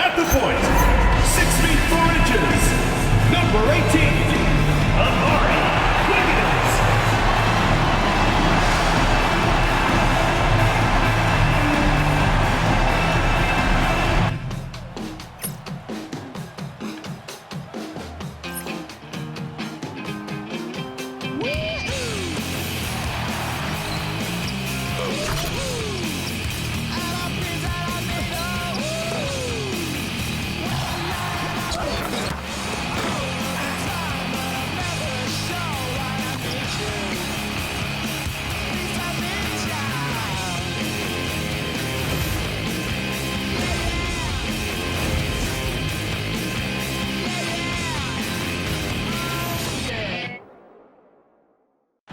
At the point, 6 feet 4 inches, number 18, Auburn.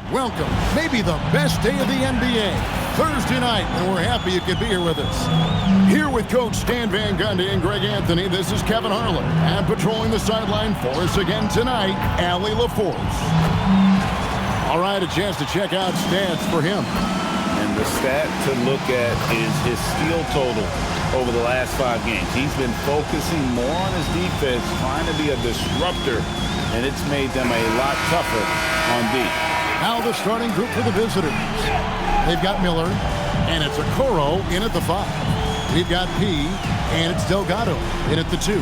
Welcome, maybe the best day of the NBA, Thursday night, and we're happy you could be here with us. Here with Coach Stan Van Gundy and Greg Anthony, this is Kevin Harlan. And patrolling the sideline for us again tonight, Allie LaForce. All right, a chance to check out stats for him. And the stat to look at is his steal total over the last 5 games. He's been focusing more on his defense, trying to be a disruptor, and it's made them a lot tougher on D. Now the starting group for the visitors. They've got Miller, and it's Okoro in at the 5. We've got P, and it's Delgado in at the 2.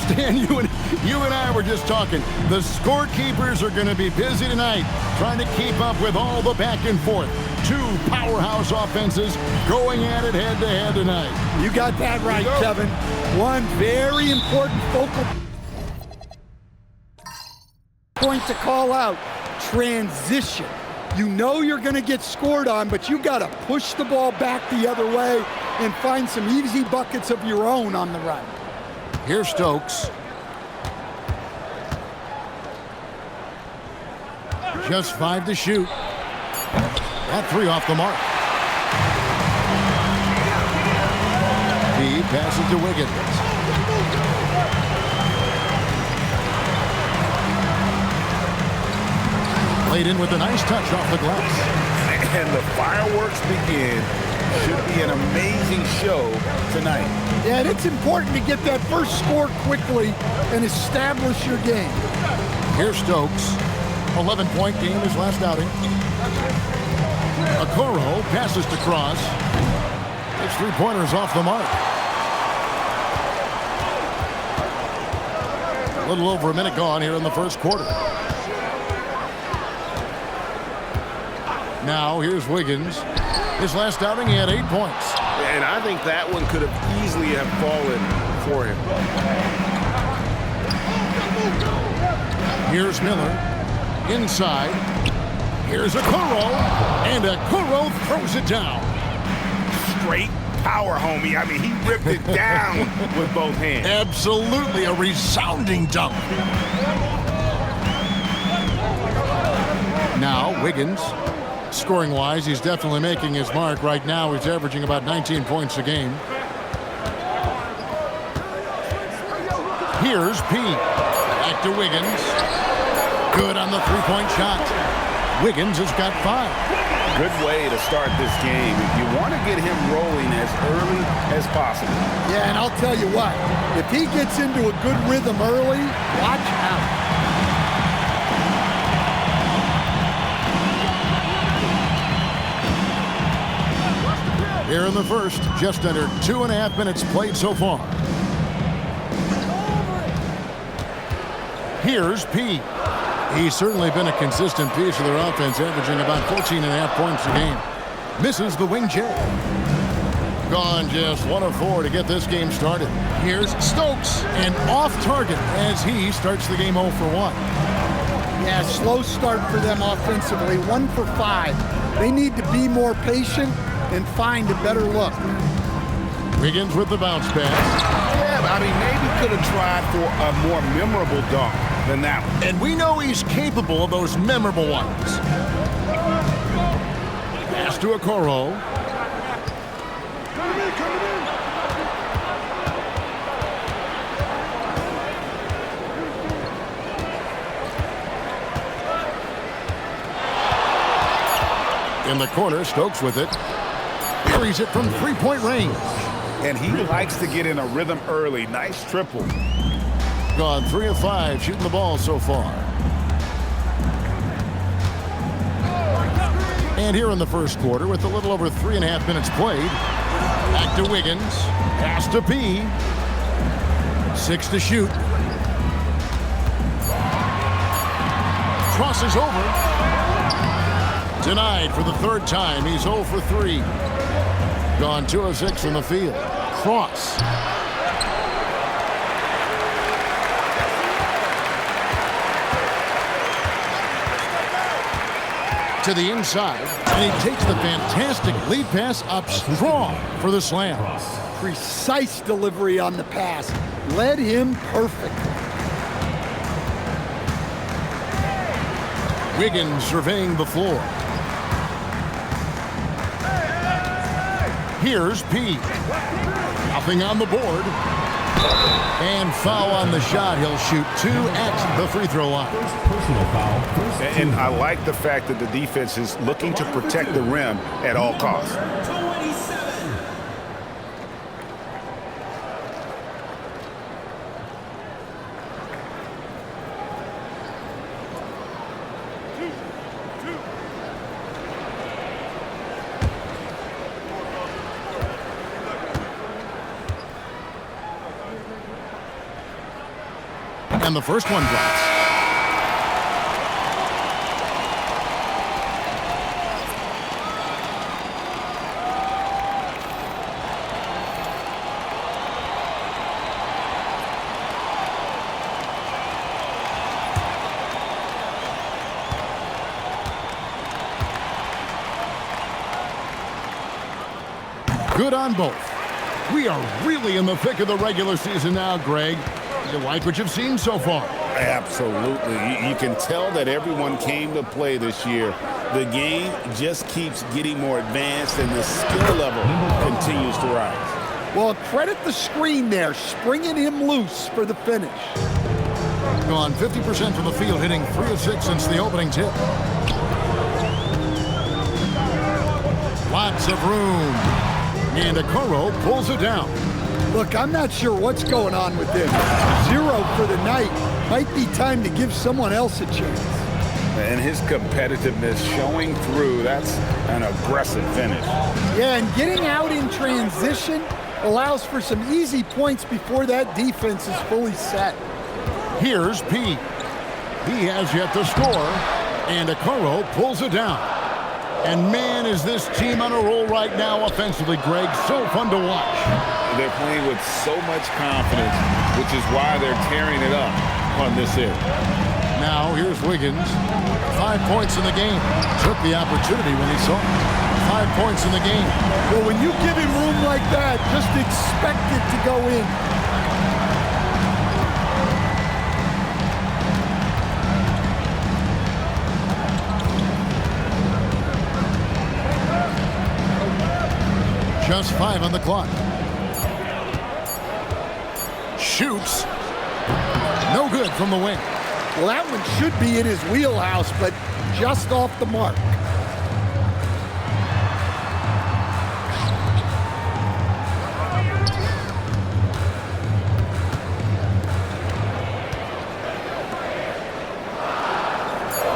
Stan, you and I were just talking. The scorekeepers are going to be busy tonight trying to keep up with all the back and forth. 2 powerhouse offenses going at it head-to-head tonight. You got that right, Kevin. One very important focal point to call out. Transition. You know you're going to get scored on, but you got to push the ball back the other way and find some easy buckets of your own on the run. Here's Stokes. Just 5 to shoot. That 3 off the mark. He passes to Wiggins. Played in with a nice touch off the glass. And the fireworks begin. Should be an amazing show tonight. Yeah, and it's important to get that first score quickly and establish your game. Here's Stokes. 11-point game his last outing. Okoro passes to Cross. His 3-pointers off the mark. A little over a minute gone here in the first quarter. Now, here's Wiggins. His last outing, he had 8 points. And I think that one could have easily have fallen for him. Here's Miller. Inside. Here's Okoro. And Okoro throws it down. Straight power, homie. I mean, he ripped it down with both hands. Absolutely a resounding dunk. Now, Wiggins. Scoring-wise, he's definitely making his mark. Right now, he's averaging about 19 points a game. Here's P. Back to Wiggins. Good on the 3-point shot. Wiggins has got 5. Good way to start this game. You want to get him rolling as early as possible. Yeah, and I'll tell you what. If he gets into a good rhythm early, watch out. Here in the first, just under 2.5 minutes played so far. Here's P. He's certainly been a consistent piece of their offense, averaging about 14.5 points a game. Misses the wing J. Gone just 1 of 4 to get this game started. Here's Stokes, and off target as he starts the game 0 for 1. Yeah, slow start for them offensively, 1 for 5. They need to be more patient and find a better look. Wiggins with the bounce pass. Yeah, I mean, maybe could have tried for a more memorable dunk than that one. And we know he's capable of those memorable ones. Pass to Okoro. In the corner, Stokes with it. Buries it from 3-point range. and he likes to get in a rhythm early. Nice triple. Gone 3 of 5 shooting the ball so far. And here in the first quarter, with a little over 3.5 minutes played, back to Wiggins, pass to P, 6 to shoot. Crosses over. Denied for the third time. He's 0 for 3. Gone 2 of 6 from the field. Cross. To the inside, and he takes the fantastic lead pass up strong for the slam. Precise delivery on the pass. Led him perfect. Wiggins surveying the floor. Here's P. Nothing on the board. And foul on the shot. He'll shoot 2 at the free throw line. Personal foul. And I like the fact that the defense is looking to protect the rim at all costs. 27. And the first one drops. Good on both. We are really in the thick of the regular season now, Greg. You like what you've seen so far? Absolutely. You can tell that everyone came to play this year. The game just keeps getting more advanced, and the skill level continues to rise. Well, credit the screen there, springing him loose for the finish. Gone 50% from the field, hitting 3 of 6 since the opening tip. Lots of room. And Okoro pulls it down. Look, I'm not sure what's going on with him. 0 for the night. Might be time to give someone else a chance. And his competitiveness showing through. That's an aggressive finish. Yeah, and getting out in transition allows for some easy points before that defense is fully set. Here's P. He has yet to score, and Okoro pulls it down. And man, is this team on a roll right now offensively, Greg. So fun to watch. They're playing with so much confidence, which is why they're tearing it up on this end. Now, here's Wiggins. 5 points in the game. Took the opportunity when he saw it. 5 points in the game. Well, when you give him room like that, just expect it to go in. Just 5 on the clock. Shoots. No good from the wing. Well, that one should be in his wheelhouse, but just off the mark.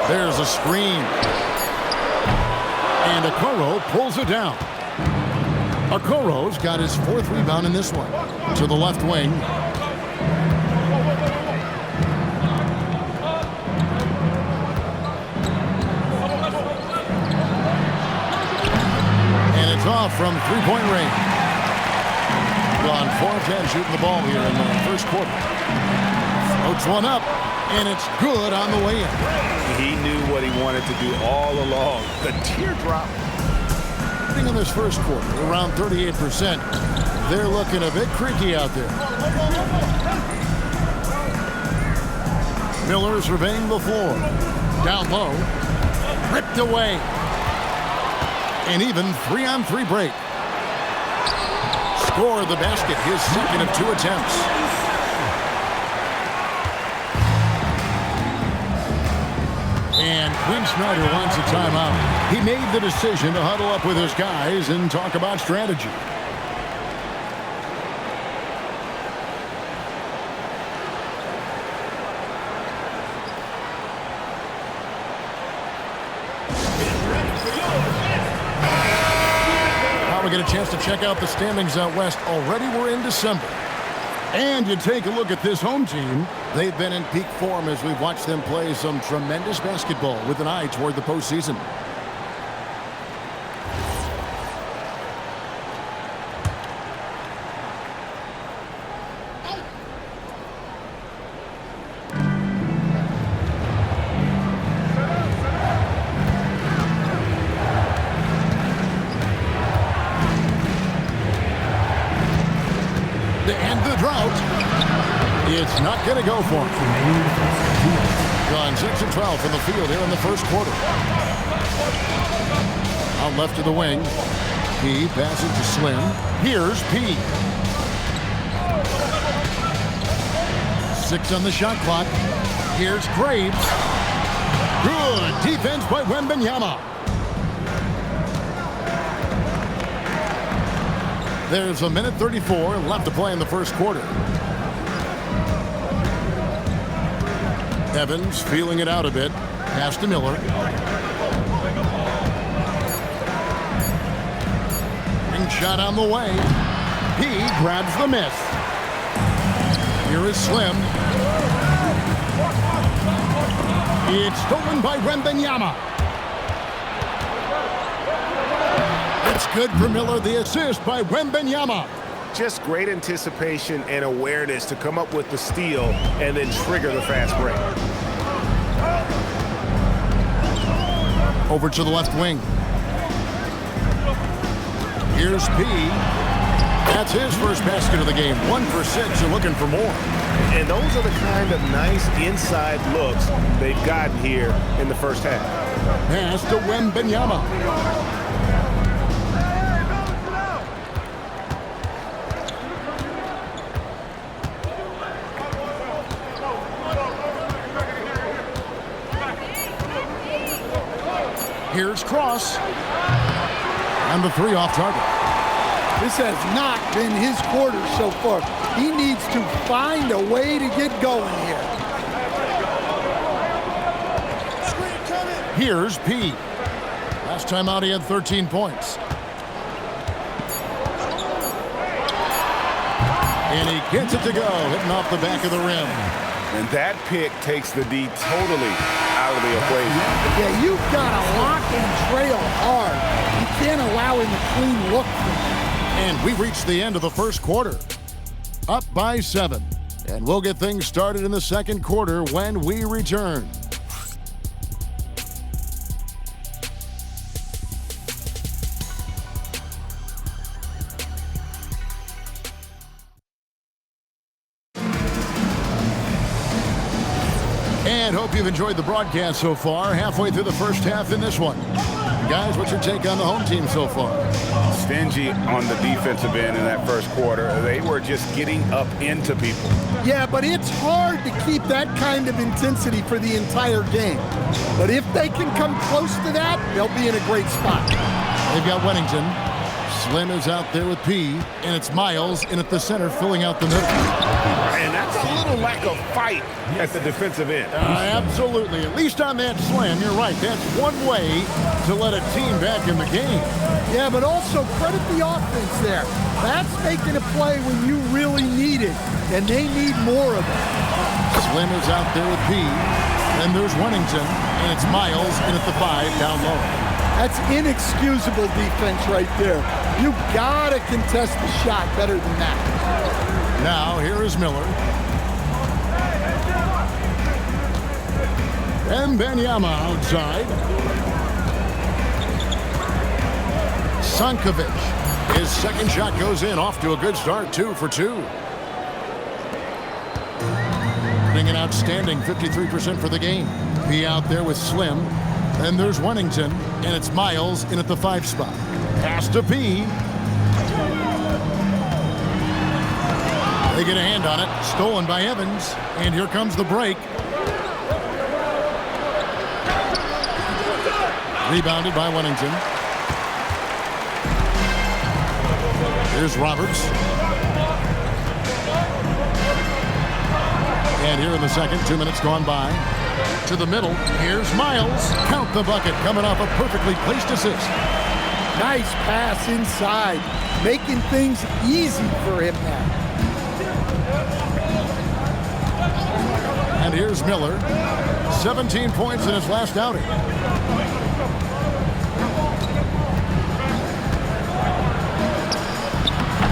There's a screen. And Okoro pulls it down. Okoro's got his 4th rebound in this one. To the left wing. And it's off from 3-point range. Gone 4 of 10 shooting the ball here in the first quarter. Floats one up, and it's good on the way in. He knew what he wanted to do all along. The teardrop. In this first quarter, around 38%. They're looking a bit creaky out there. Miller surveying the floor. Down low. Ripped away. An even 3-on-3 break. Scored the basket, his second of 2 attempts. And Quinn Snyder wants a timeout. He made the decision to huddle up with his guys and talk about strategy. Now we get a chance to check out the standings out west. Already we're in December. And you take a look at this home team. They've been in peak form as we've watched them play some tremendous basketball with an eye toward the postseason. To end the drought, it's not going to go for him. Gone 6 of 12 from the field here in the first quarter. Out left to the wing. P passes to Slim. Here's P. 6 on the shot clock. Here's Graves. Good defense by Wembanyama. There's a minute 34 left to play in the first quarter. Evans feeling it out a bit. Pass to Miller. Ring shot on the way. He grabs the miss. Here is Slim. It's stolen by Wembanyama. It's good for Miller. The assist by Wembanyama. Just great anticipation and awareness to come up with the steal and then trigger the fast break. Over to the left wing. Here's P. That's his first basket of the game. 1 for 6 and looking for more. And those are the kind of nice inside looks they've gotten here in the first half. Pass to Wembanyama. Here's Cross. And the 3 off target. This has not been his quarter so far. He needs to find a way to get going here. Here's P. Last time out he had 13 points. And he gets it to go, hitting off the back of the rim. And that pick takes the D totally out of the equation. Yeah, you've got to lock and trail hard. You can't allow him a clean look. And we reach the end of the first quarter. Up by 7. And we'll get things started in the second quarter when we return. And hope you've enjoyed the broadcast so far. Halfway through the first half in this one. Guys, what's your take on the home team so far? Stingy on the defensive end in that first quarter. They were just getting up into people. Yeah, but it's hard to keep that kind of intensity for the entire game. But if they can come close to that, they'll be in a great spot. They've got Wennington. Slim is out there with P, and it's Miles in at the center, filling out the middle. And that's a little lack of fight at the defensive end. Absolutely. At least on that slam, you're right. That's one way to let a team back in the game. Yeah, but also credit the offense there. That's making a play when you really need it, and they need more of it. Slim is out there with P, and there's Wennington, and it's Miles in at the 5 down low. That's inexcusable defense right there. You gotta contest the shot better than that. Now here is Miller. And Wembanyama outside. Sankovic. His second shot goes in, off to a good start, 2 for 2. Getting an outstanding 53% for the game. P out there with Slim. Then there's Wennington, and it's Miles in at the 5 spot. Pass to P. They get a hand on it. Stolen by Evans. And here comes the break. Rebounded by Wennington. Here's Roberts. And here in the second, 2 minutes gone by. To the middle, here's Miles. Count the bucket, coming off a perfectly placed assist. Nice pass inside, making things easy for him now. And here's Miller. 17 points in his last outing.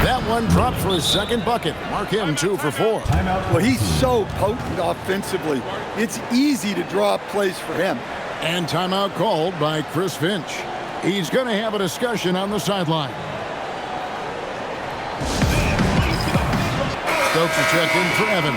That one dropped for his second bucket. Mark him 2 for 4. Well, he's so potent offensively. It's easy to draw up plays for him. And timeout called by Chris Finch. He's going to have a discussion on the sideline. Stokes will check in for Evan.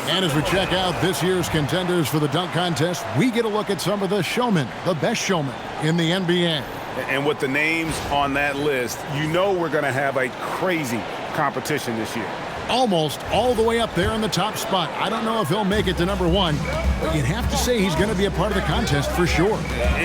And as we check out this year's contenders for the dunk contest, we get a look at some of the showmen, the best showmen in the NBA. And with the names on that list, you know we're going to have a crazy competition this year. Almost all the way up there in the top spot. I don't know if he'll make it to number 1, but you'd have to say he's going to be a part of the contest for sure.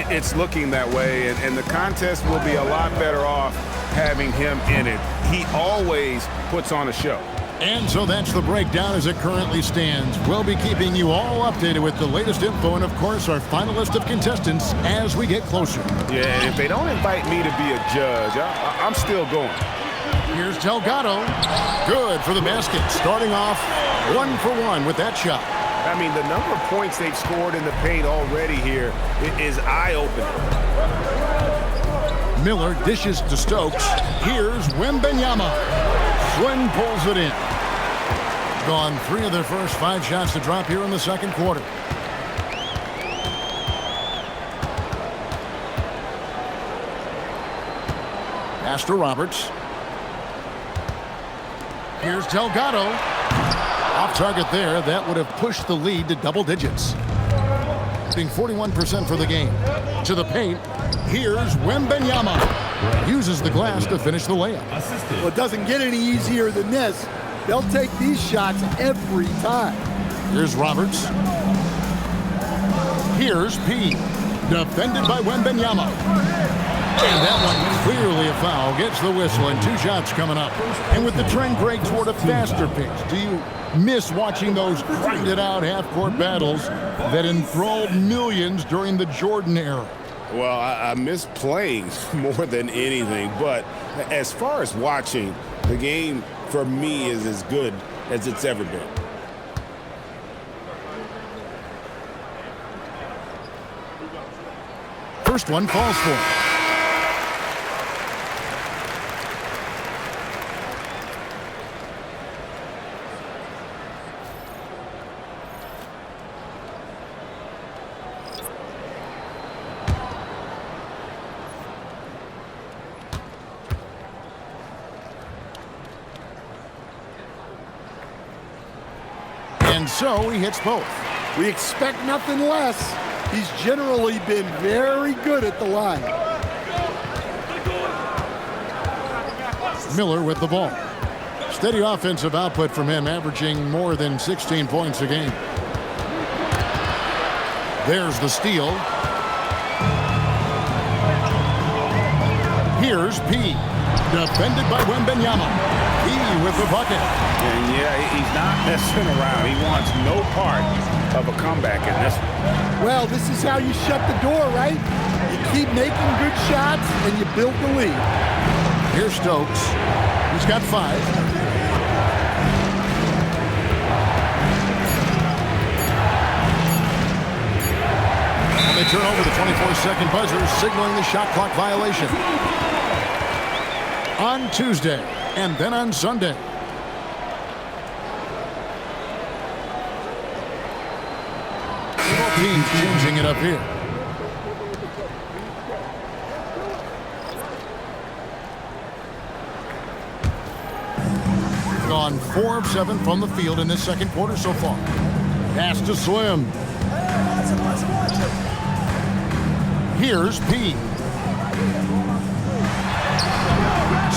It's looking that way, and the contest will be a lot better off having him in it. He always puts on a show. And so that's the breakdown as it currently stands. We'll be keeping you all updated with the latest info and, of course, our final list of contestants as we get closer. Yeah, and if they don't invite me to be a judge, I'm still going. Here's Delgado. Good for the basket. Starting off 1 for 1 with that shot. I mean, the number of points they've scored in the paint already here is eye-opening. Miller dishes to Stokes. Here's Wembanyama. Swin pulls it in. Gone 3 of their first 5 shots to drop here in the second quarter. Pass to Roberts. Here's Delgado. Off target there. That would have pushed the lead to double digits. Being 41% for the game. To the paint. Here's Wembanyama. Uses the glass to finish the layup. Well, it doesn't get any easier than this. They'll take these shots every time. Here's Roberts. Here's P. Defended by Wembanyama. And that one clearly a foul. Gets the whistle and 2 shots coming up. And with the trend break toward a faster pace, do you miss watching those grinded out half-court battles that enthralled millions during the Jordan era? Well, I miss playing more than anything, but as far as watching, the game for me is as good as it's ever been. First one falls for him. And so he hits both. We expect nothing less. He's generally been very good at the line. Miller with the ball. Steady offensive output from him, averaging more than 16 points a game. There's the steal. Here's P. Defended by Wembanyama. P with the bucket. And yeah, he's not messing around. He wants no part of a comeback in this one. Well, this is how you shut the door, right? You keep making good shots and you build the lead. Here's Stokes. He's got 5. And they turn over the 24-second buzzer, signaling the shot clock violation. On Tuesday, and then on Sunday. Both teams changing it up here. Gone 4 of 7 from the field in this second quarter so far. Pass to Slim. Here's P.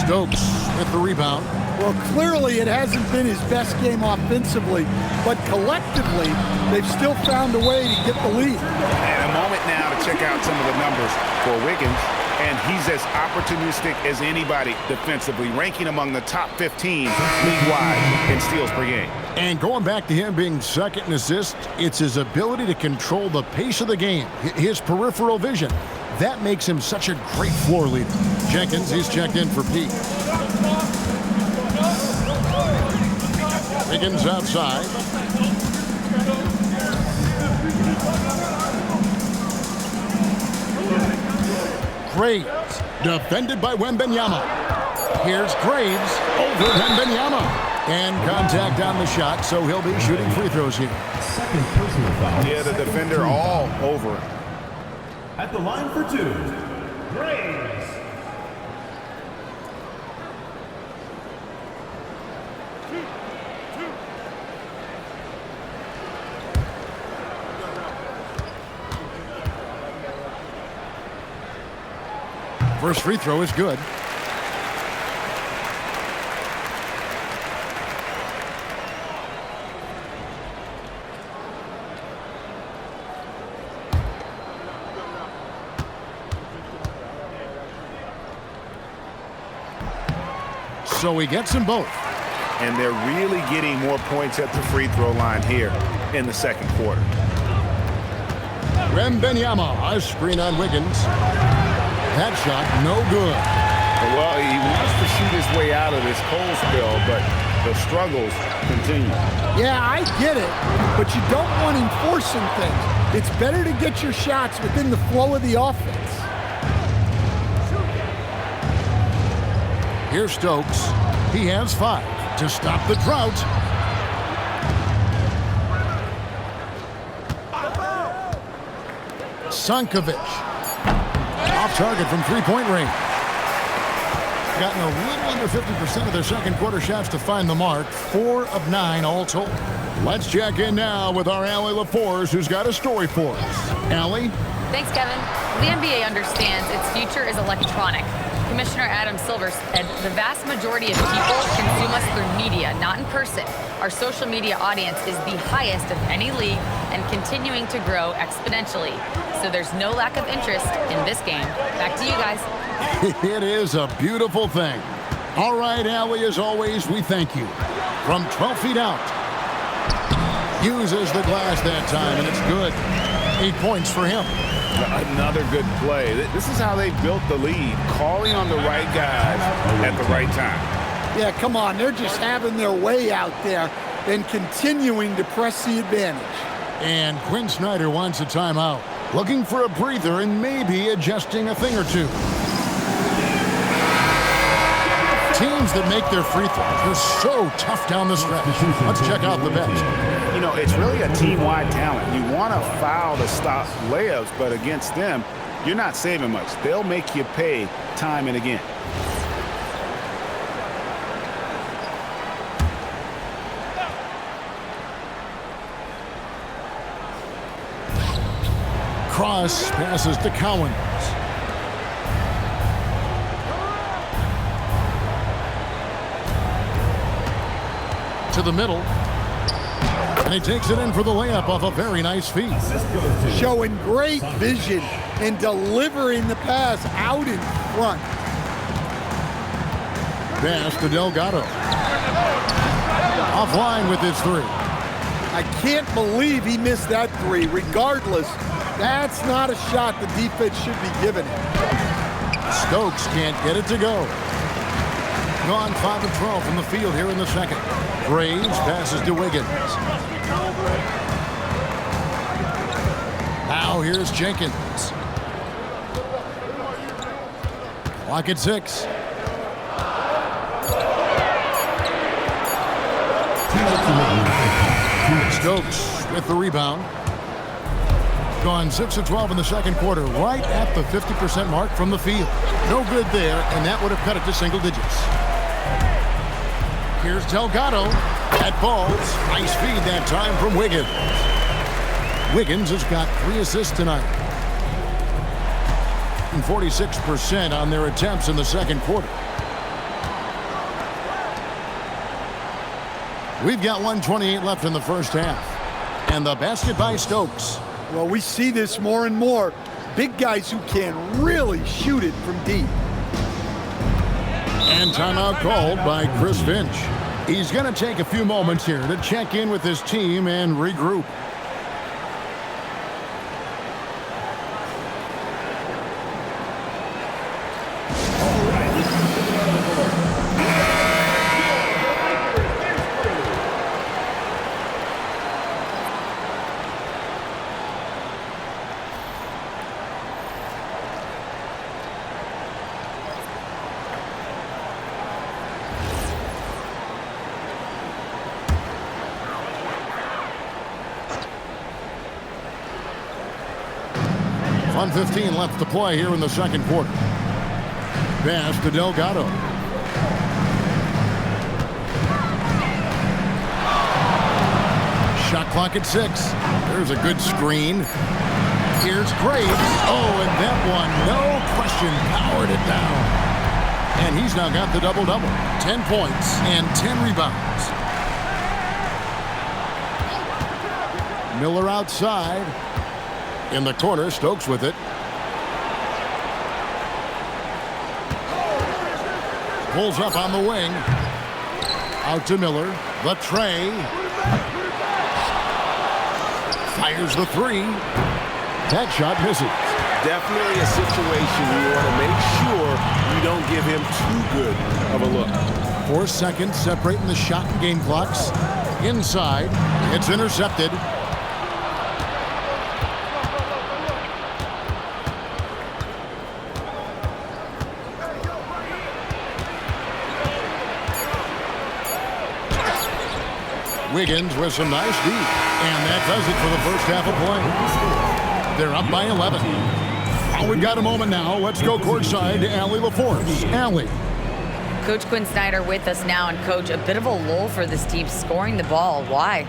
Stokes with the rebound. Well, clearly it hasn't been his best game offensively, but collectively, they've still found a way to get the lead. And a moment now to check out some of the numbers for Wiggins and he's as opportunistic as anybody defensively, ranking among the top 15 league-wide in steals per game. And going back to him being second in assists, it's his ability to control the pace of the game, his peripheral vision. That makes him such a great floor leader. Jenkins, he's checked in for Pete. Wiggins outside. Graves, defended by Wembanyama. Here's Graves over Wembanyama. And contact on the shot, so he'll be shooting free throws here. Second personal foul. Yeah, the defender all over him. At the line for two, Graves. First free throw is good. So he gets them both. And they're really getting more points at the free throw line here in the second quarter. Wembanyama, a screen on Wiggins. That shot, no good. Well, he wants to shoot his way out of this cold spell, but the struggles continue. Yeah, I get it, but you don't want him forcing things. It's better to get your shots within the flow of the offense. Here's Stokes. He has 5 to stop the drought. Sankovic. Off target from three-point range. Gotten a little under 50% of their second quarter shots to find the mark. 4 of 9 all told. Let's check in now with our Allie LaForce, who's got a story for us. Allie? Thanks, Kevin. The NBA understands its future is electronic. Commissioner Adam Silver said the vast majority of people consume us through media, not in person. Our social media audience is the highest of any league and continuing to grow exponentially. So there's no lack of interest in this game. Back to you guys. It is a beautiful thing. All right, Allie, as always, we thank you. From 12 feet out. Uses the glass that time, and it's good. 8 points for him. Another good play. This is how they built the lead, calling on the right guys at the right time. Yeah, come on. They're just having their way out there and continuing to press the advantage. And Quinn Snyder wants a timeout. Looking for a breather and maybe adjusting a thing or two. Teams that make their free throws, they're so tough down the stretch. Let's check out the bench. You know, it's really a team-wide talent. You want to foul to stop layups, but against them, you're not saving much. They'll make you pay time and again. Cross passes to Cowens. To the middle. And he takes it in for the layup off a very nice feed. Showing great vision and delivering the pass out in front. Pass to Delgado. Offline with his 3. I can't believe he missed that 3. Regardless, that's not a shot the defense should be giving him. Stokes can't get it to go. Gone 5 of 12 from the field here in the second. Graves passes to Wiggins. Now here's Jenkins. Clock at 6. Stokes with the rebound. Gone 6 of 12 in the second quarter, right at the 50% mark from the field. No good there, and that would have cut it to single digits. Here's Delgado. That falls. Nice feed that time from Wiggins. Wiggins has got 3 assists tonight. And 46% on their attempts in the second quarter. We've got 1:28 left in the first half. And the basket by Stokes. Well, we see this more and more. Big guys who can really shoot it from deep. And timeout called by Chris Finch. He's going to take a few moments here to check in with his team and regroup. One 15 left to play here in the second quarter. Pass to Delgado. Shot clock at 6. There's a good screen. Here's Graves. Oh, and that one, no question, powered it down. And he's now got the double-double. 10 points and 10 rebounds. Miller outside. In the corner, Stokes with it. Pulls up on the wing. Out to Miller. The tray. Fires the 3. That shot misses. Definitely a situation you want to make sure you don't give him too good of a look. 4 seconds separating the shot and game clocks. Inside. It's intercepted. Wiggins with some nice deep. And that does it for the first half of play. They're up by 11. Oh, we've got a moment now. Let's go courtside to Allie LaForce. Allie. Coach Quinn Snyder with us now. And, Coach, a bit of a lull for this team scoring the ball. Why?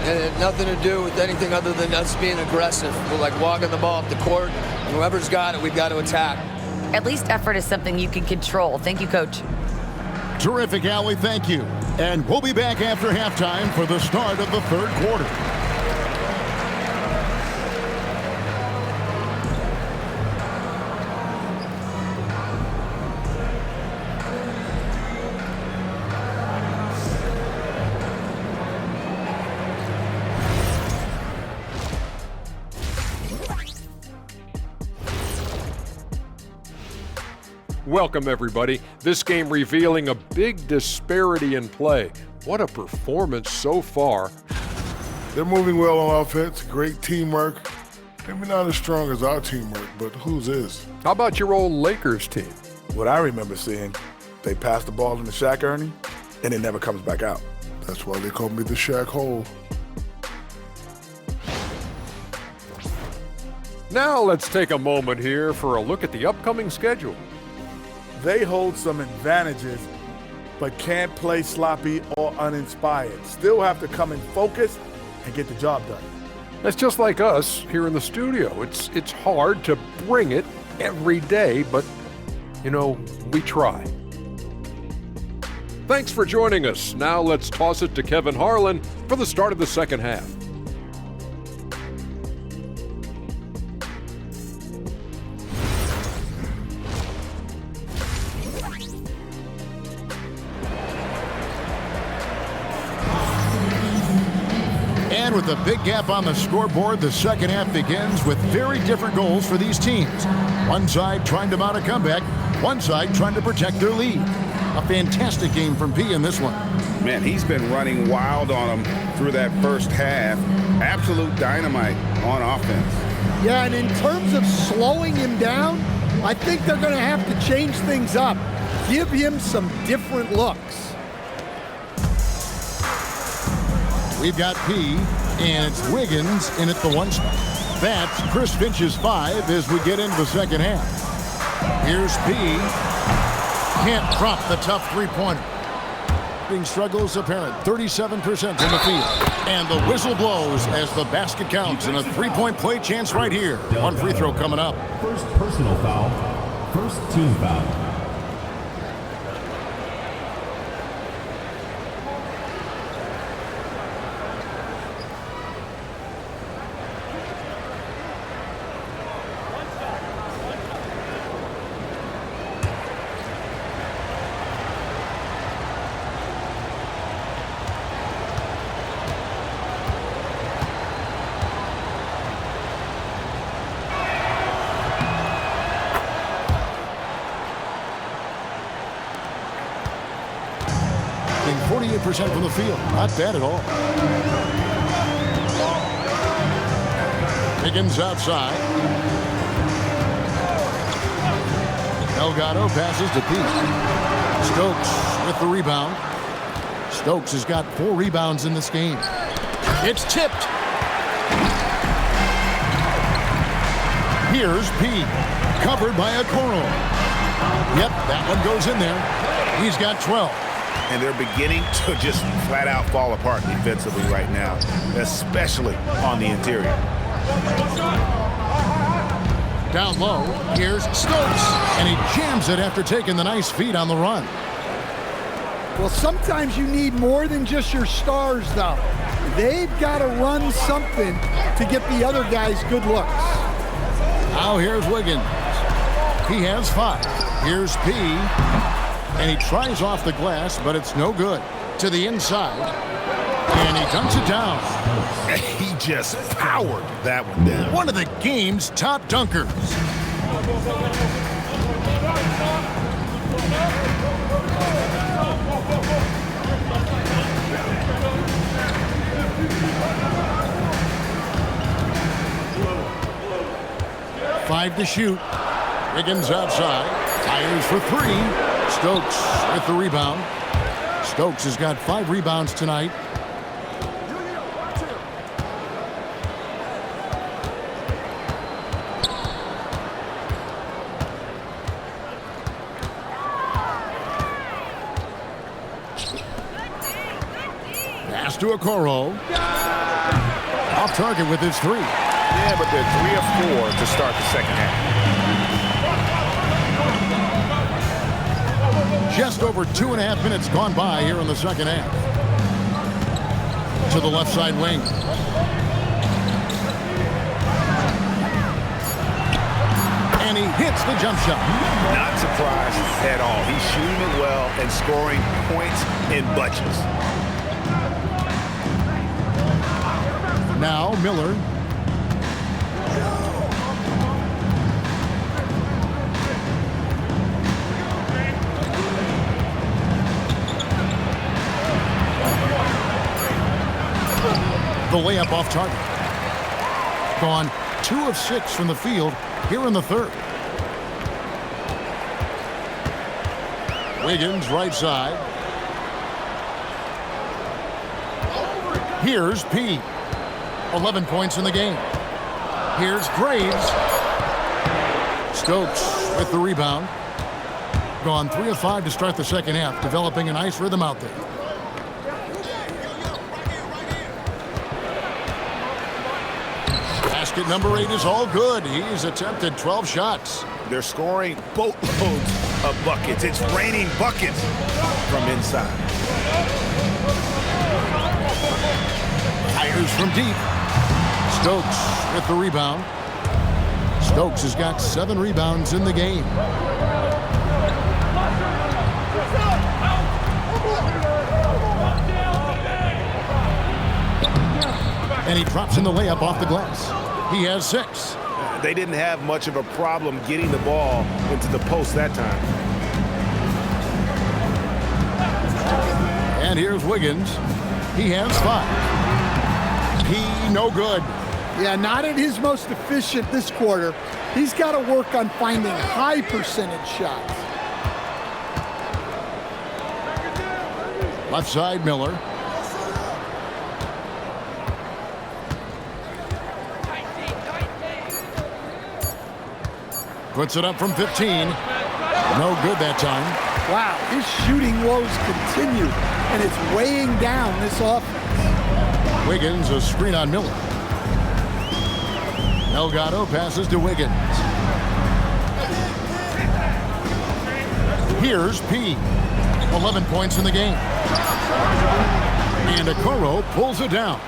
It had nothing to do with anything other than us being aggressive. We're like walking the ball up the court. Whoever's got it, we've got to attack. At least effort is something you can control. Thank you, Coach. Terrific, Allie. Thank you. And we'll be back after halftime for the start of the third quarter. Welcome, everybody. This game revealing a big disparity in play. What a performance so far. They're moving well on offense, great teamwork. Maybe not as strong as our teamwork, but whose is? How about your old Lakers team? What I remember seeing, they pass the ball into Shaq, Ernie, and it never comes back out. That's why they call me the Shaq Hole. Now let's take a moment here for a look at the upcoming schedule. They hold some advantages, but can't play sloppy or uninspired. Still have to come in focused and get the job done. That's just like us here in the studio. It's hard to bring it every day, but, you know, we try. Thanks for joining us. Now let's toss it to Kevin Harlan for the start of the second half. And with a big gap on the scoreboard, the second half begins with very different goals for these teams. One side trying to mount a comeback, one side trying to protect their lead. A fantastic game from P in this one. Man, he's been running wild on them through that first half. Absolute dynamite on offense. Yeah, and in terms of slowing him down, I think they're going to have to change things up. Give him some different looks. We've got P, and it's Wiggins in at the 1 spot. That's Chris Finch's 5 as we get into the second half. Here's P. Can't drop the tough three-pointer. Struggles apparent, 37% from the field. And the whistle blows as the basket counts, and a three-point play chance right here. One free throw coming up. First personal foul. First team foul. 48% from the field. Not bad at all. Higgins outside. Delgado passes to Pete. Stokes with the rebound. Stokes has got 4 rebounds in this game. It's tipped. Here's P. Covered by Okoro. Yep, that one goes in there. He's got 12. And they're beginning to just flat out fall apart defensively right now, especially on the interior. Down low, here's Stokes, and he jams it after taking the nice feed on the run. Well, sometimes you need more than just your stars, though. They've got to run something to get the other guys good looks. Now here's Wiggins. He has 5. Here's P. And he tries off the glass, but it's no good. To the inside. And he dunks it down. He just powered that one down. One of the game's top dunkers. Five to shoot. Wiggins outside. Fires for 3. Stokes with the rebound. Stokes has got 5 rebounds tonight. Pass to Okoro. Off target with his 3. Yeah, but they're 3 of 4 to start the second half. Just over 2.5 minutes gone by here in the second half. To the left side wing. And he hits the jump shot. Not surprised at all. He's shooting it well and scoring points in bunches. Now Miller. The layup off target. Gone 2 of 6 from the field here in the third. Wiggins right side. Here's P. 11 points in the game. Here's Graves. Stokes with the rebound. Gone 3 of 5 to start the second half, developing a nice rhythm out there. Basket number 8 is all good. He's attempted 12 shots. They're scoring boatloads of buckets. It's raining buckets from inside. Fires from deep. Stokes with the rebound. Stokes has got 7 rebounds in the game. And he drops in the layup off the glass. He has 6. They didn't have much of a problem getting the ball into the post that time. And here's Wiggins. He has 5. He no good. Yeah, not at his most efficient this quarter. He's got to work on finding high percentage shots. Left side, Miller. Puts it up from 15. No good that time. Wow, his shooting woes continue, and it's weighing down this offense. Wiggins, a screen on Miller. Delgado passes to Wiggins. Here's P. 11 points in the game. And Okoro pulls it down.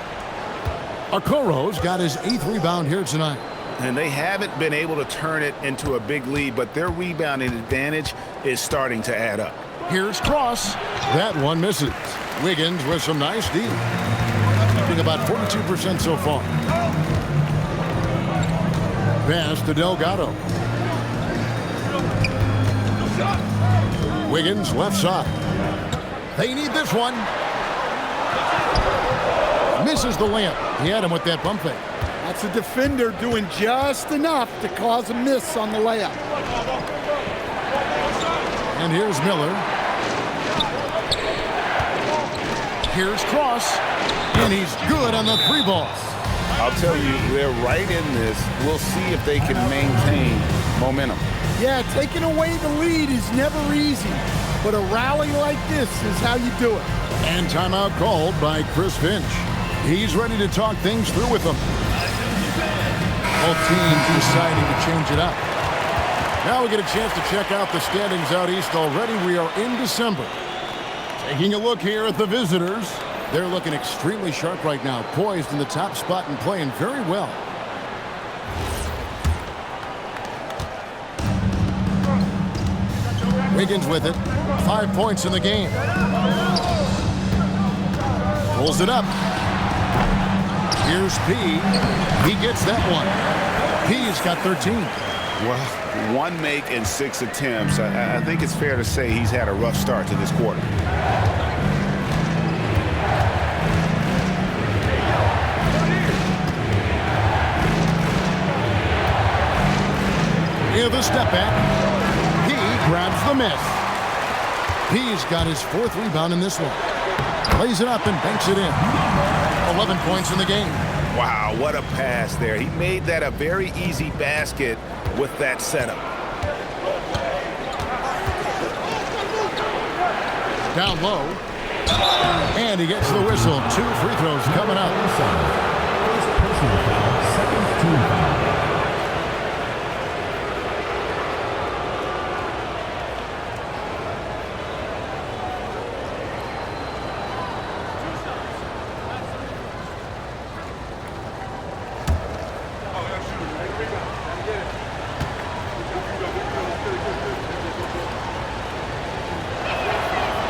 Okoro's got his 8th rebound here tonight. And they haven't been able to turn it into a big lead, but their rebounding advantage is starting to add up. Here's Cross. That one misses. Wiggins with some nice D. Shooting about 42% so far. Pass to Delgado. Wiggins left side. They need this one. Misses the layup. He had him with that bump fake. That's a defender doing just enough to cause a miss on the layup. And here's Miller. Here's Cross. And he's good on the three ball. I'll tell you, they're right in this. We'll see if they can maintain momentum. Yeah, taking away the lead is never easy, but a rally like this is how you do it. And timeout called by Chris Finch. He's ready to talk things through with them. Both teams deciding to change it up. Now we get a chance to check out the standings out east already. We are in December. Taking a look here at the visitors. They're looking extremely sharp right now, poised in the top spot and playing very well. Wiggins with it. 5 points in the game. Pulls it up. Here's P. He gets that one. P's got 13. Well, 1 make and 6 attempts. I think it's fair to say he's had a rough start to this quarter. Here's the step back. He grabs the miss. P's got his 4th rebound in this one. Plays it up and banks it in. 11 points in the game. Wow, what a pass there. He made that a very easy basket with that setup. Down low. And he gets the whistle. 2 free throws coming up. Personal foul, second team foul.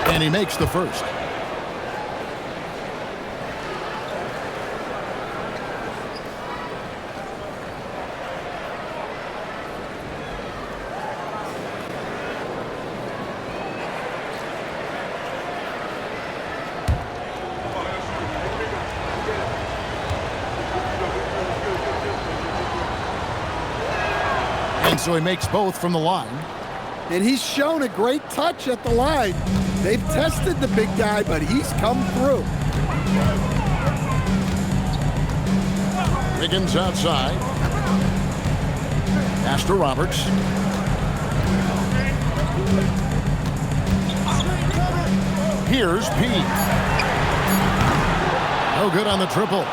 And he makes the first. And so he makes both from the line. And he's shown a great touch at the line. They've tested the big guy, but he's come through. Wiggins outside. Pass to Roberts. Here's P. No good on the triple.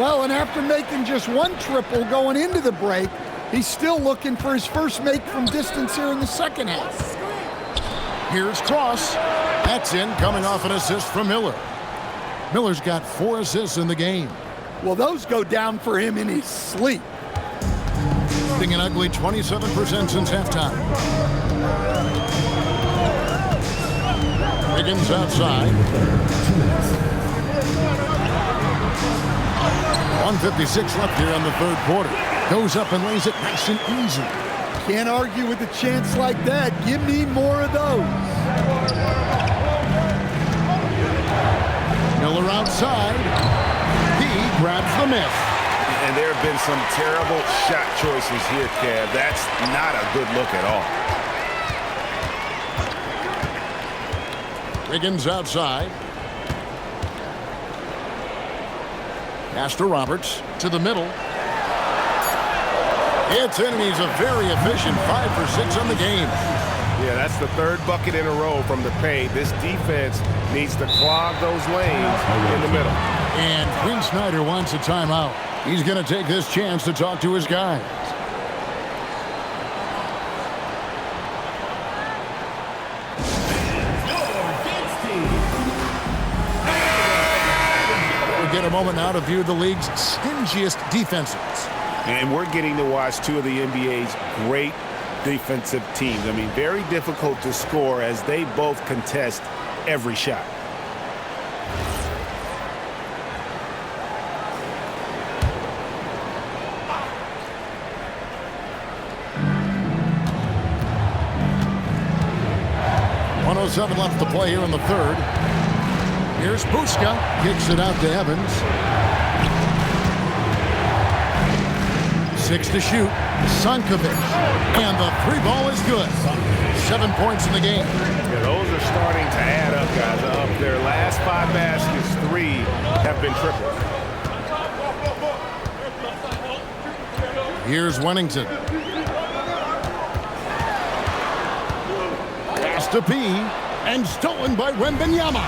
Well, and after making just 1 triple going into the break, he's still looking for his first make from distance here in the second half. Here's Cross. That's in, coming off an assist from Miller. Miller's got 4 assists in the game. Well, those go down for him in his sleep. Being an ugly 27% since halftime. Wiggins outside. 1:56 left here in the 3rd quarter. Goes up and lays it nice and easy. Can't argue with a chance like that. Give me more of those. Miller outside. He grabs the miss. And there have been some terrible shot choices here, Kev. That's not a good look at all. Wiggins outside. Pass to Roberts. To the middle. It's in, and he's a very efficient 5 for 6 on the game. Yeah, that's the 3rd bucket in a row from the paint. This defense needs to clog those lanes in the middle. And Quinn Snyder wants a timeout. He's going to take this chance to talk to his guys. We'll get a moment now to view the league's stingiest defenses. And we're getting to watch 2 of the NBA's great defensive teams. I mean, very difficult to score as they both contest every shot. 1:07 left to play here in the third. Here's Buska. Kicks it out to Evans. 6 to shoot. Sankovic. And the three ball is good. 7 points in the game. Yeah, those are starting to add up, guys. Of their last 5 baskets, 3 have been triples. Here's Wennington. Pass to P. And stolen by Wembanyama.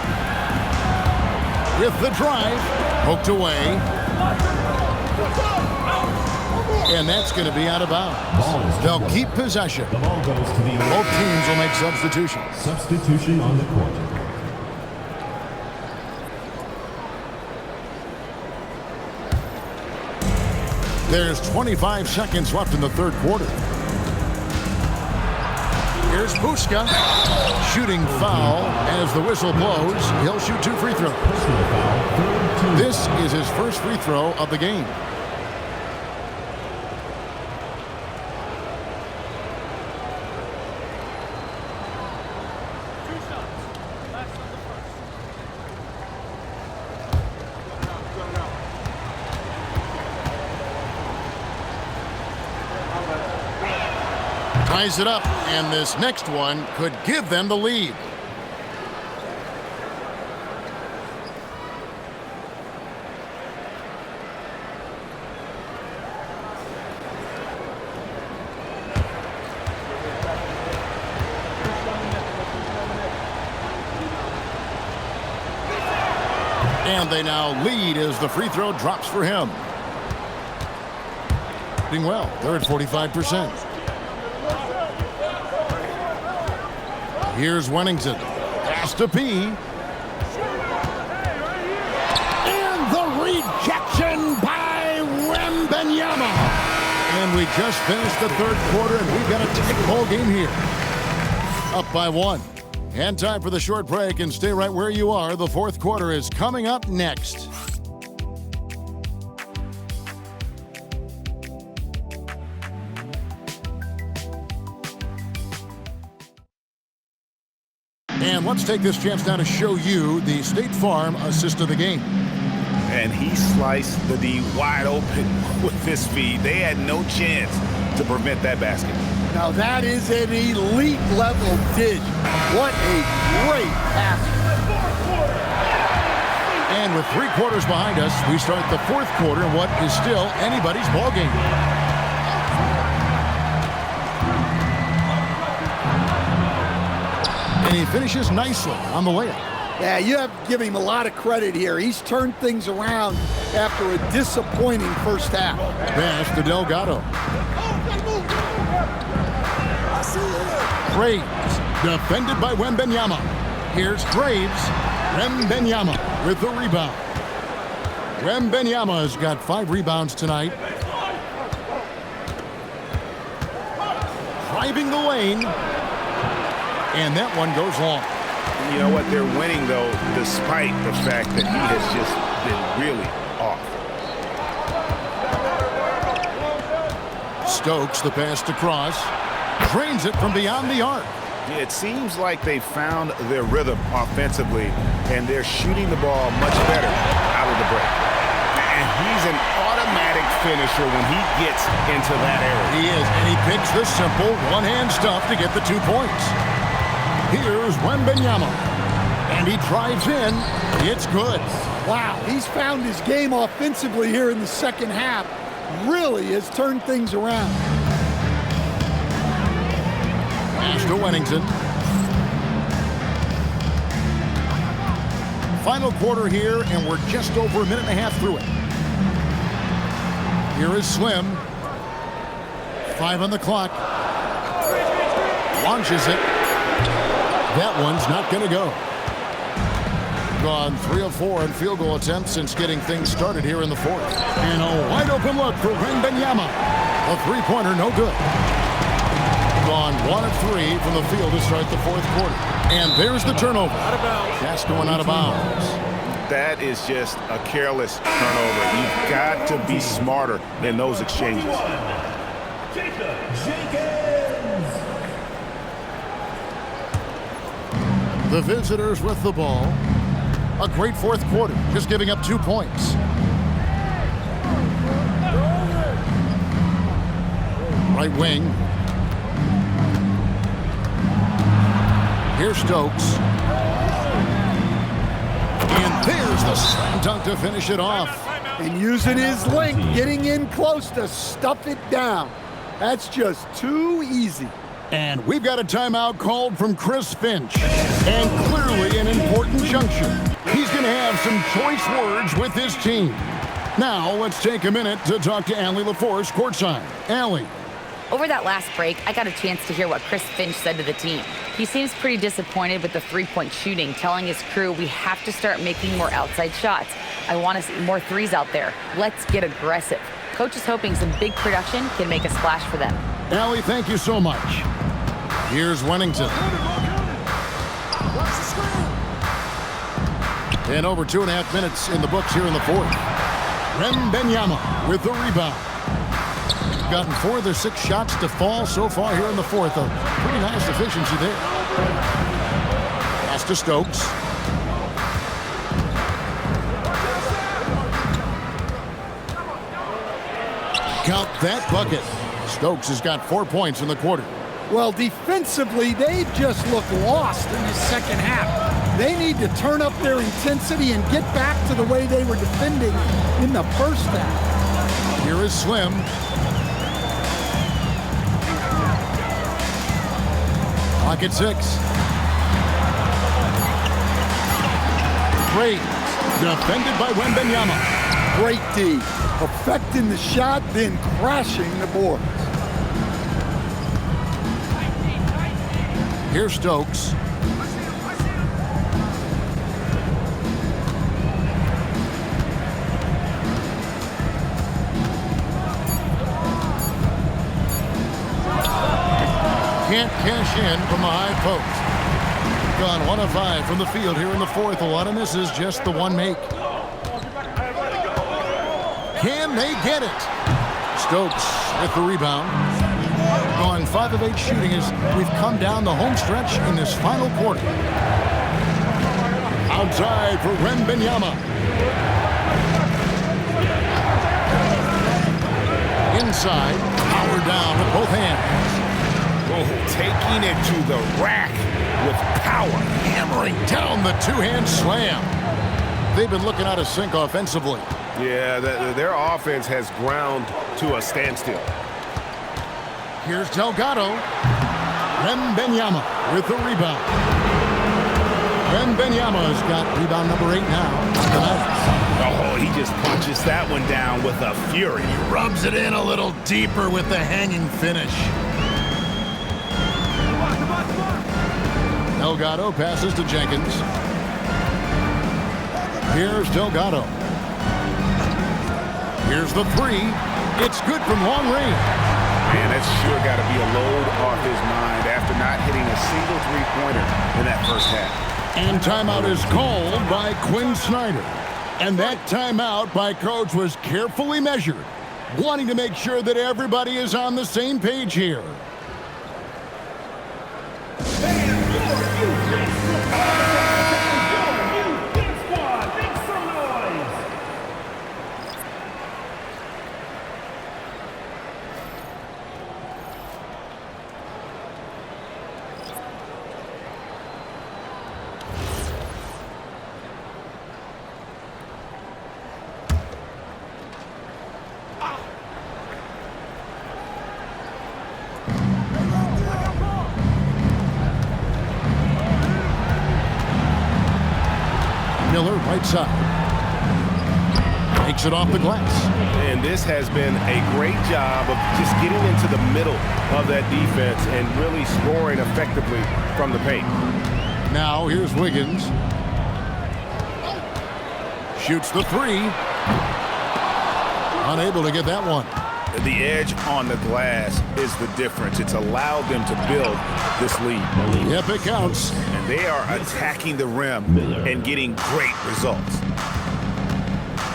With the drive. Poked away. And that's going to be out of bounds. They'll keep possession. The ball goes to the Both teams will make substitutions. substitution on the court. There's 25 seconds left in the third quarter. Here's Buska. Shooting foul as the whistle blows. He'll shoot 2 free throws. Personal foul, third team. This is his first free throw of the game. Ties it up, and this next one could give them the lead. And they now lead as the free throw drops for him. Doing well. They're at 45%. Here's Wennington. Pass to P. And the rejection by Wembanyama. And we just finished the third quarter, and we've got a tight ball game here. Up by 1. And time for the short break, and stay right where you are. The fourth quarter is coming up next. And let's take this chance now to show you the State Farm assist of the game. And he sliced the D wide open with his feet. They had no chance to prevent that basket. Now that is an elite level dish. What a great pass. And with 3 quarters behind us, we start the fourth quarter in what is still anybody's ball game. And he finishes nicely on the layup. Yeah, you have to give him a lot of credit here. He's turned things around after a disappointing first half. Pass to Delgado. Graves, defended by Wembanyama. Here's Graves. Wembanyama with the rebound. Wembanyama has got 5 rebounds tonight. Driving the lane. And that one goes long. You know what? They're winning, though, despite the fact that he has just been really off. Stokes, the pass to Cross. Drains it from beyond the arc. It seems like they found their rhythm offensively, and they're shooting the ball much better out of the break. And he's an automatic finisher when he gets into that area. He is, and he picks the simple one-hand stuff to get the 2 points. Here's Wembanyama, and he drives in. It's good. Wow, he's found his game offensively here in the second half. Really has turned things around. Pass to Wennington. Final quarter here, and we're just over a minute and a half through it. Here is Slim. 5 on the clock. Launches it. That one's not going to go. Gone 3 of 4 in field goal attempts since getting things started here in the fourth. And a wide open look for Wembanyama. A 3-pointer, no good. Gone 1 of 3 from the field to start the fourth quarter. And there's the turnover. Out of bounds. That's going out of bounds. That is just a careless turnover. You've got to be smarter in those exchanges. Jenkins. The visitors with the ball. A great fourth quarter, just giving up 2 points. Right wing. Here's Stokes. And there's the slam dunk to finish it off. And using his length, getting in close to stuff it down. That's just too easy. And we've got a timeout called from Chris Finch. And clearly an important juncture. He's going to have some choice words with his team. Now, let's take a minute to talk to Allie LaForce courtside. Allie. Over that last break, I got a chance to hear what Chris Finch said to the team. He seems pretty disappointed with the three-point shooting, telling his crew we have to start making more outside shots. I want to see more threes out there. Let's get aggressive. Coach is hoping some big production can make a splash for them. Allie, thank you so much. Here's Wennington. And over 2.5 minutes in the books here in the fourth. Wembanyama with the rebound. Gotten 4 of their 6 shots to fall so far here in the fourth. A pretty nice efficiency there. Pass to Stokes. Count that bucket. Stokes has got 4 points in the quarter. Well, defensively, they just look lost in the second half. They need to turn up their intensity and get back to the way they were defending in the first half. Here is Slim. Pocket 6. Great. Defended by Wembanyama. Great D. Perfecting the shot, then crashing the board. Here's Stokes. Can't cash in from the high post. Gone 1 of 5 from the field here in the fourth. A lot of misses, just the one make. Can they get it? Stokes with the rebound. Gone 5 of 8 shooting as we've come down the home stretch in this final quarter. Outside for Wembanyama. Inside, power down with both hands. Oh, taking it to the rack with power. Hammering down the two-hand slam. They've been looking out of sync offensively. Yeah, their offense has ground to a standstill. Here's Delgado. Wembanyama with the rebound. Wembanyama's got rebound number 8 now. Oh, he just punches that one down with a fury. He rubs it in a little deeper with the hanging finish. Delgado passes to Jenkins. Here's Delgado. Here's the 3. It's good from long range. Man, that's sure got to be a load off his mind after not hitting a single three-pointer in that first half. And timeout is called by Quinn Snyder. And that timeout by Coach was carefully measured, wanting to make sure that everybody is on the same page here. Miller, right side. Takes it off the glass. And this has been a great job of just getting into the middle of that defense and really scoring effectively from the paint. Now here's Wiggins. Shoots the 3. Unable to get that one. The edge on the glass is the difference. It's allowed them to build this lead. Yep, it counts. And they are attacking the rim and getting great results.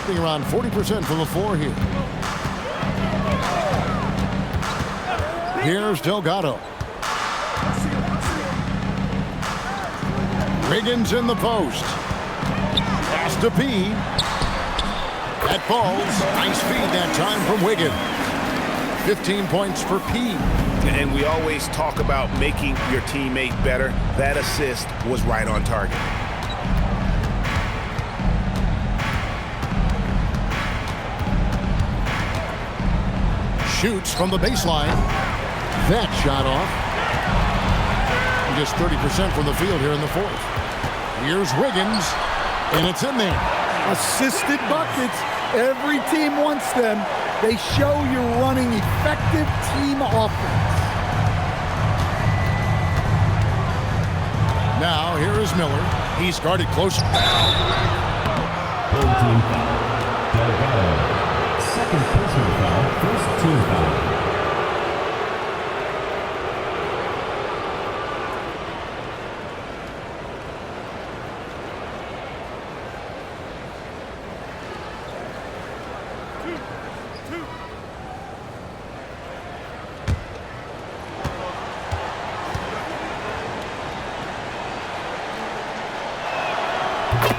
Being around 40% from the floor here. Here's Delgado. Wiggins in the post. Pass to P. That falls. Nice feed that time from Wiggins. 15 points for P. And we always talk about making your teammate better. That assist was right on target. Shoots from the baseline. That shot off. Just 30% from the field here in the fourth. Here's Wiggins, and it's in there. Assisted buckets. Every team wants them. They show you're running effective team offense. Now, here is Miller. He's guarded close. Home team foul. Delgado. Second personal foul. First team foul.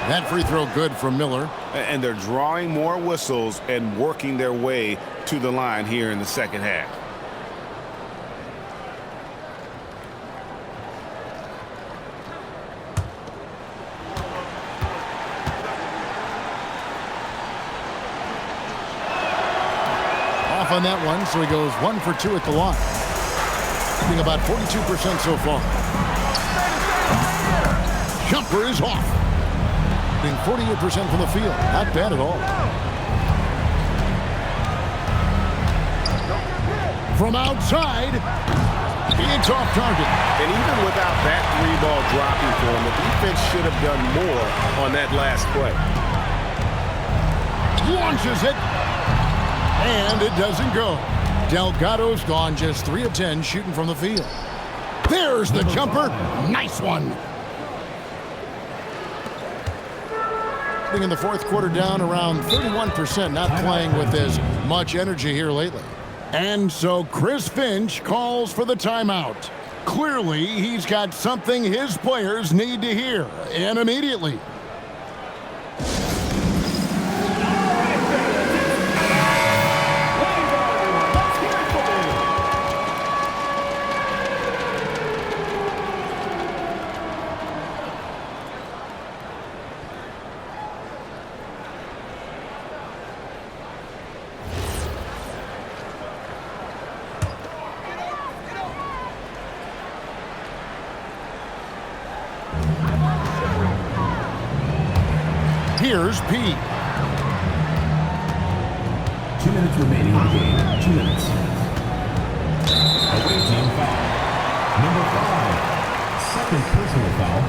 That free throw good from Miller. And they're drawing more whistles and working their way to the line here in the second half. Off on that one, so he goes 1 for 2 at the line. Shooting about 42% so far. Jumper is off. 48% from the field. Not bad at all. From outside, it's off target. And even without that three ball dropping for him, the defense should have done more on that last play. Launches it. And it doesn't go. Delgado's gone just 3 of 10 shooting from the field. There's the jumper. Nice one. In the fourth quarter down around 31%, not playing with as much energy here lately. And so Chris Finch calls for the timeout. Clearly, he's got something his players need to hear, and immediately. Here's P. 2 minutes remaining in the game. 2 minutes. Away team foul. Number 5. Second personal foul.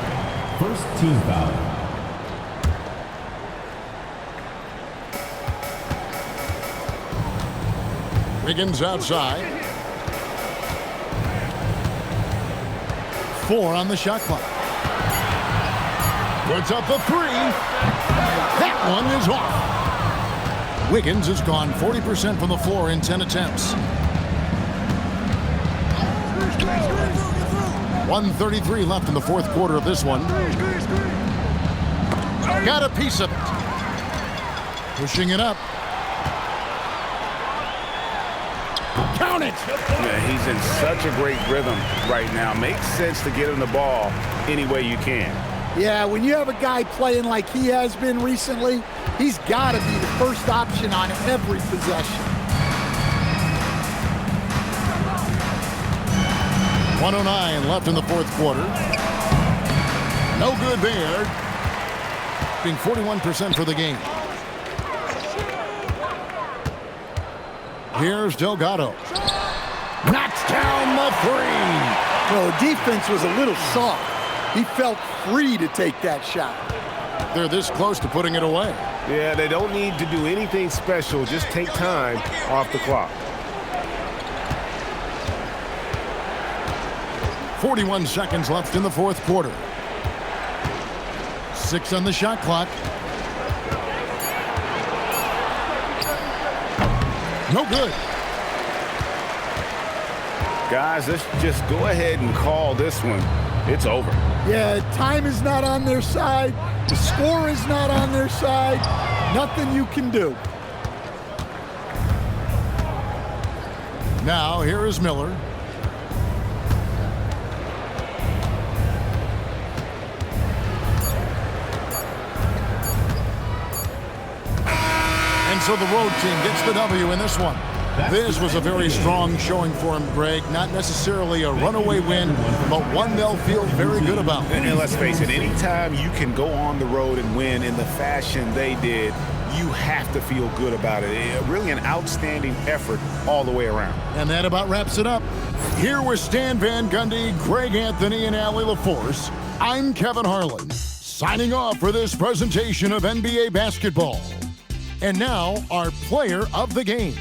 First team foul. Wiggins outside. 4 on the shot clock. Puts up a 3. That one is off. Wiggins has gone 40% from the floor in 10 attempts. 1:33 left in the fourth quarter of this one. Got a piece of it. Pushing it up. Count it! Yeah, he's in such a great rhythm right now. Makes sense to get him the ball any way you can. Yeah, when you have a guy playing like he has been recently, he's got to be the first option on every possession. 1:09 left in the fourth quarter. No good there. Being 41% for the game. Here's Delgado. Knocks down the 3. Well, the defense was a little soft. He felt free to take that shot. They're this close to putting it away. Yeah, they don't need to do anything special. Just take time off the clock. 41 seconds left in the fourth quarter. 6 on the shot clock. No good. Guys, let's just go ahead and call this one. it's over. Yeah, time is not on their side. The score is not on their side. Nothing you can do. Now, here is Miller. And so the road team gets the W in this one. This was a very strong showing for him, Greg. Not necessarily a runaway win, but one they'll feel very good about. And let's face it, anytime you can go on the road and win in the fashion they did, you have to feel good about it. Really an outstanding effort all the way around. And that about wraps it up. Here with Stan Van Gundy, Greg Anthony, and Allie LaForce, I'm Kevin Harlan, signing off for this presentation of NBA basketball. And now, our player of the game.